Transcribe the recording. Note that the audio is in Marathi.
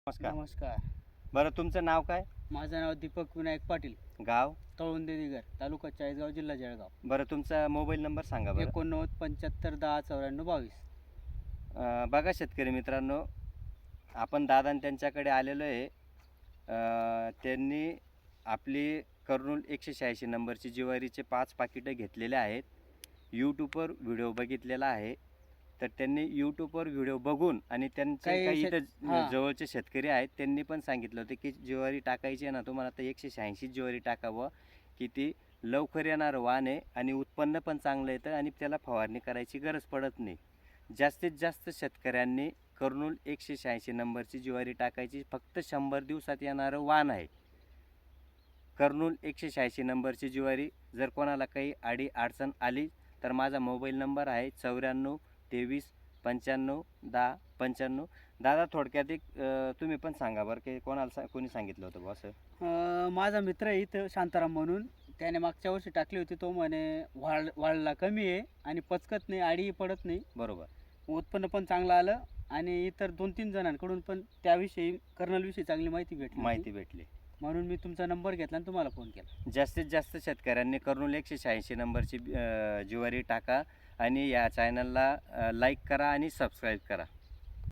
नमस्कार. नमस्कार. बरं तुमचं नाव काय? माझं नाव दीपक विनायक पाटील, गाव? तळवंदे दिगर, तालुका चाळीसगाव, जिल्हा जळगाव. बरं तुमचा मोबाईल नंबर सांगा बरं. 89 75 10 94 22. बघा शेतकरी मित्रांनो, आपण दादा आणि त्यांच्याकडे आलेलो आहे. त्यांनी आपली कर्नूल 186 नंबरची ज्वारीचे 5 पाकिटं घेतलेले आहेत. यूट्यूबवर व्हिडिओ बघितलेला आहे. तर त्यांनी यूट्यूबवर व्हिडिओ बघून आणि त्यांचे काही इथं जवळचे शेतकरी आहेत, त्यांनी पण सांगितलं होतं की ज्वारी टाकायची आहे ना तुम्हाला तर 186 ज्वारी टाकावं, की ती लवकर येणारं वाण आहे आणि उत्पन्न पण चांगलं येतं आणि त्याला फवारणी करायची गरज पडत नाही. जास्तीत जास्त शेतकऱ्यांनी कर्नूल 186 नंबरची ज्वारी टाकायची. फक्त 100 दिवसात येणारं वाण आहे कर्नूल 186 नंबरची ज्वारी. जर कोणाला काही अडचण आली तर माझा मोबाईल नंबर आहे 94 23 95 10 95. दादा थोडक्यात एक तुम्ही पण सांगा बरं की कोणी सांगितलं होतं बॉस? माझा मित्र आहे इथं शांताराम म्हणून. त्याने मागच्या वर्षी टाकली होती. तो म्हणे वाढला कमी आहे आणि पचकत नाही, आडीही पडत नाही. बरोबर. उत्पन्न पण चांगलं आलं आणि इतर 2-3 जणांकडून पण त्याविषयी कर्नलविषयी चांगली माहिती भेटली. म्हणून मी तुमचा नंबर घेतला आणि तुम्हाला फोन केला. जास्तीत जास्त शेतकऱ्यांनी कर्नूल 186 नंबरची ज्वारी टाका आणि या चॅनलला लाईक करा आणि सबस्क्राईब करा.